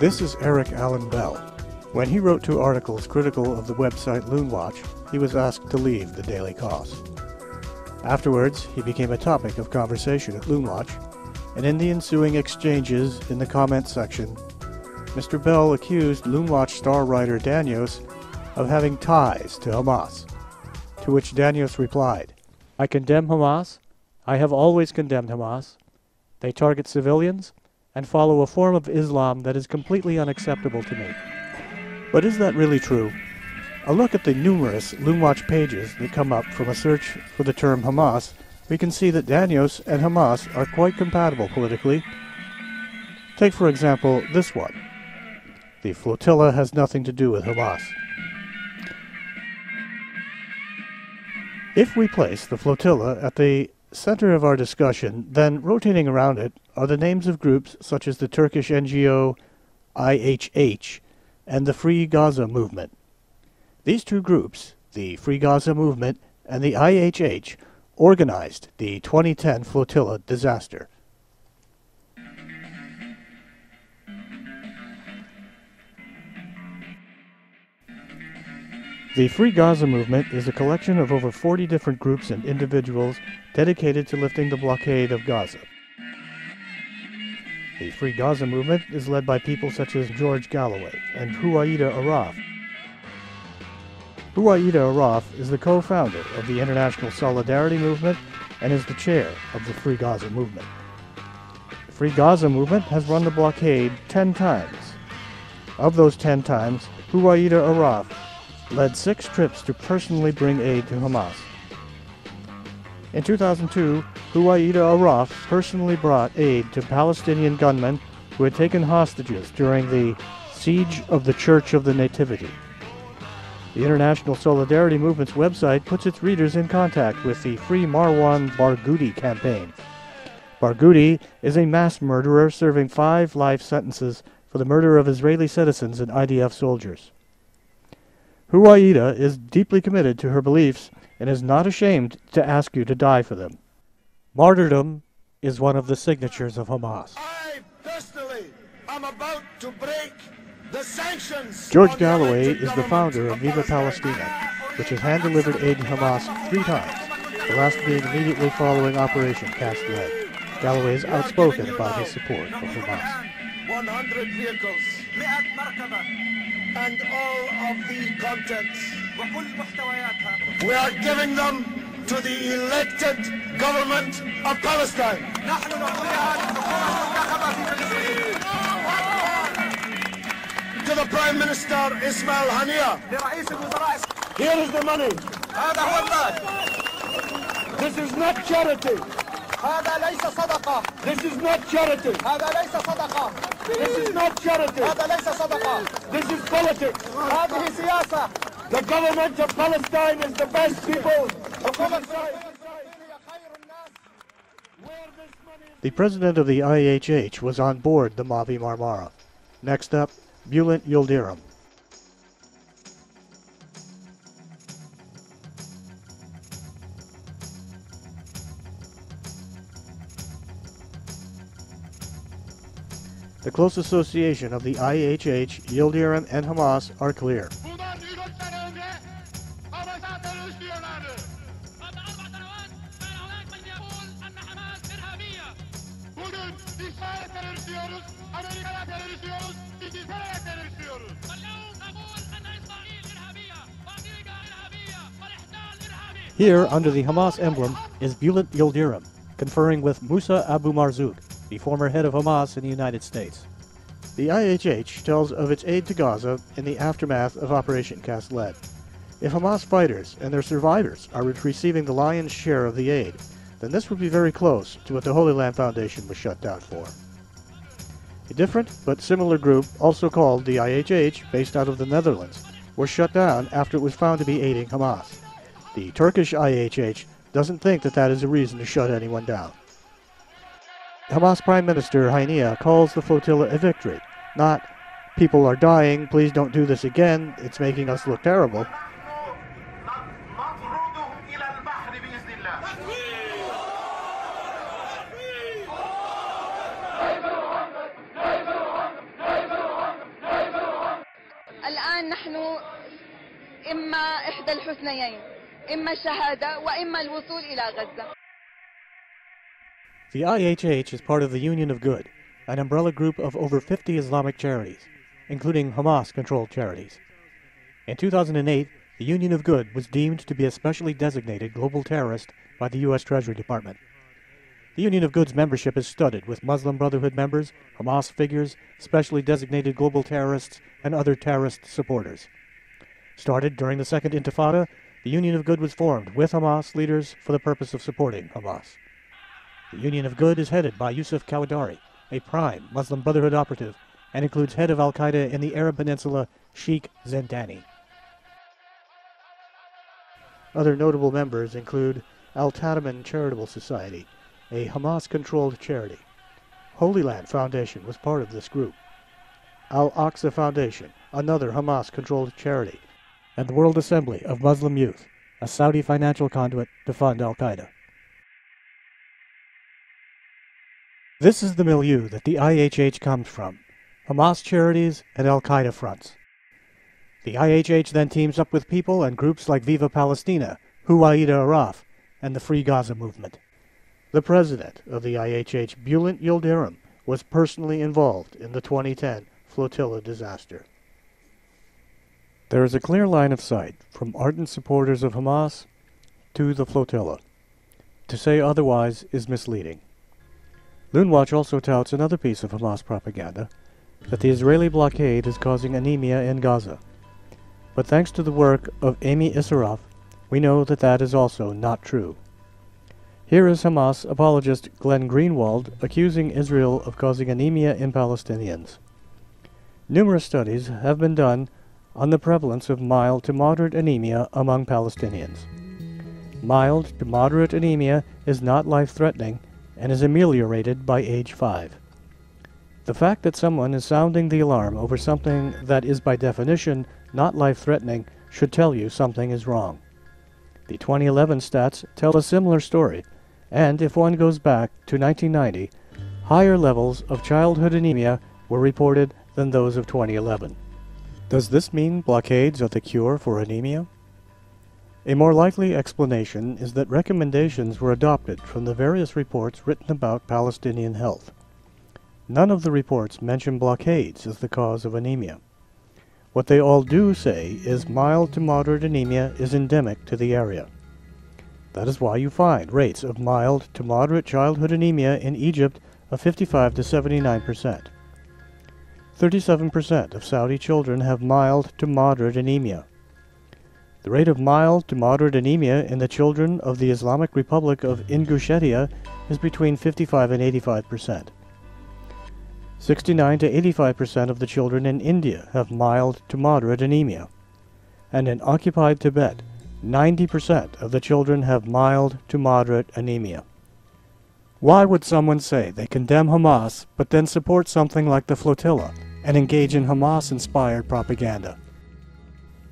This is Eric Allen Bell. When he wrote 2 articles critical of the website Loonwatch, he was asked to leave the Daily Kos. Afterwards, he became a topic of conversation at Loonwatch, and in the ensuing exchanges in the comments section, Mr. Bell accused Loonwatch star writer Danios of having ties to Hamas, to which Danios replied, "I condemn Hamas. I have always condemned Hamas. They target civilians and follow a form of Islam that is completely unacceptable to me." But is that really true? A look at the numerous Loonwatch pages that come up from a search for the term Hamas, we can see that Danios and Hamas are quite compatible politically. Take for example this one. The flotilla has nothing to do with Hamas. If we place the flotilla at the center of our discussion, then rotating around it are the names of groups such as the Turkish NGO IHH and the Free Gaza Movement. These 2 groups, the Free Gaza Movement and the IHH, organized the 2010 flotilla disaster. The Free Gaza Movement is a collection of over 40 different groups and individuals dedicated to lifting the blockade of Gaza. The Free Gaza Movement is led by people such as George Galloway and Huwaida Araf. Huwaida Araf is the co-founder of the International Solidarity Movement and is the chair of the Free Gaza Movement. The Free Gaza Movement has run the blockade 10 times. Of those 10 times, Huwaida Araf led 6 trips to personally bring aid to Hamas. In 2002, Huwaida Araf personally brought aid to Palestinian gunmen who had taken hostages during the Siege of the Church of the Nativity. The International Solidarity Movement's website puts its readers in contact with the Free Marwan Barghouti campaign. Barghouti is a mass murderer serving 5 life sentences for the murder of Israeli citizens and IDF soldiers. Huwaida is deeply committed to her beliefs and is not ashamed to ask you to die for them. Martyrdom is one of the signatures of Hamas. I personally am about to break the sanctions. George Galloway is the founder of Viva Palestina, which has hand-delivered aid to Hamas 3 times, the last being immediately following Operation Cast Lead. Galloway is outspoken about his support of Hamas. 100 vehicles, and all of the contents. We are giving them to the elected government of Palestine. To the Prime Minister Ismail Haniya. Here is the money. This is not charity. This is not charity. This is not charity. This is politics. The government of Palestine is the best people of Palestine. The president of the IHH was on board the Mavi Marmara. Next up, Bülent Yildirim. The close association of the IHH, Yildirim, and Hamas are clear. Here, under the Hamas emblem, is Bülent Yildirim, conferring with Musa Abu Marzouk, the former head of Hamas in the United States. The IHH tells of its aid to Gaza in the aftermath of Operation Cast Lead. If Hamas fighters and their survivors are receiving the lion's share of the aid, then this would be very close to what the Holy Land Foundation was shut down for. A different but similar group, also called the IHH, based out of the Netherlands, was shut down after it was found to be aiding Hamas. The Turkish IHH doesn't think that that is a reason to shut anyone down. Hamas Prime Minister Haniya calls the flotilla a victory, not "people are dying, please don't do this again, it's making us look terrible." الاثنين إما الشهادة وإما الوصول إلى غزة. The IHH is part of the Union of Good, an umbrella group of over 50 Islamic charities, including Hamas-controlled charities. In 2008, the Union of Good was deemed to be a specially designated global terrorist by the U.S. Treasury Department. The Union of Good's membership is studded with Muslim Brotherhood members, Hamas figures, specially designated global terrorists, and other terrorist supporters. Started during the Second Intifada, the Union of Good was formed with Hamas leaders for the purpose of supporting Hamas. The Union of Good is headed by Yusuf Kawadari, a prime Muslim Brotherhood operative, and includes head of al-Qaeda in the Arab Peninsula, Sheikh Zendani. Other notable members include Al-Tataman Charitable Society, a Hamas-controlled charity. Holy Land Foundation was part of this group. Al-Aqsa Foundation, another Hamas-controlled charity, and the World Assembly of Muslim Youth, a Saudi financial conduit to fund al-Qaeda. This is the milieu that the IHH comes from, Hamas charities and al-Qaeda fronts. The IHH then teams up with people and groups like Viva Palestina, Isseroff, and the Free Gaza movement. The president of the IHH, Bülent Yildirim, was personally involved in the 2010 flotilla disaster. There is a clear line of sight from ardent supporters of Hamas to the flotilla. To say otherwise is misleading. Loonwatch also touts another piece of Hamas propaganda, that the Israeli blockade is causing anemia in Gaza. But thanks to the work of Amy Isseroff, we know that that is also not true. Here is Hamas apologist Glenn Greenwald accusing Israel of causing anemia in Palestinians. Numerous studies have been done on the prevalence of mild to moderate anemia among Palestinians. Mild to moderate anemia is not life-threatening and is ameliorated by age 5. The fact that someone is sounding the alarm over something that is by definition not life-threatening should tell you something is wrong. The 2011 stats tell a similar story, and if one goes back to 1990, higher levels of childhood anemia were reported than those of 2011. Does this mean blockades are the cure for anemia? A more likely explanation is that recommendations were adopted from the various reports written about Palestinian health. None of the reports mention blockades as the cause of anemia. What they all do say is mild to moderate anemia is endemic to the area. That is why you find rates of mild to moderate childhood anemia in Egypt of 55 to 79%. 37% of Saudi children have mild to moderate anemia. The rate of mild to moderate anemia in the children of the Islamic Republic of Ingushetia is between 55 and 85%. 69 to 85% of the children in India have mild to moderate anemia. And in occupied Tibet, 90% of the children have mild to moderate anemia. Why would someone say they condemn Hamas but then support something like the flotilla and engage in Hamas-inspired propaganda?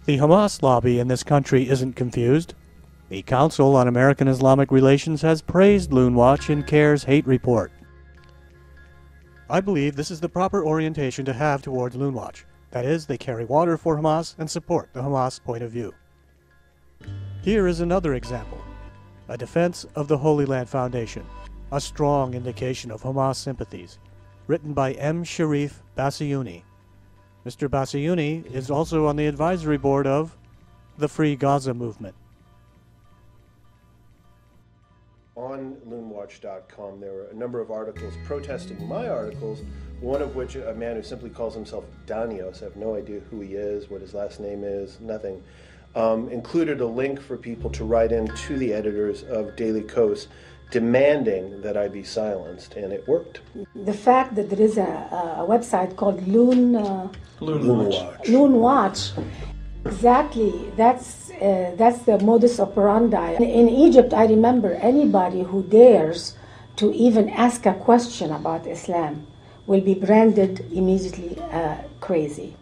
The Hamas lobby in this country isn't confused. The Council on American Islamic Relations has praised Loonwatch in CARE's hate report. I believe this is the proper orientation to have towards Loonwatch. That is, they carry water for Hamas and support the Hamas point of view. Here is another example. A defense of the Holy Land Foundation, a strong indication of Hamas sympathies, written by M. Sharif Bassiouni. Mr. Bassiouni is also on the advisory board of the Free Gaza movement. On Loonwatch.com, there were a number of articles protesting my articles, one of which a man who simply calls himself Danios, I have no idea who he is, what his last name is, nothing, included a link for people to write in to the editors of Daily Kos demanding that I be silenced, and it worked. The fact that there is a website called Loonwatch. Exactly, that's the modus operandi. In Egypt, I remember anybody who dares to even ask a question about Islam will be branded immediately crazy.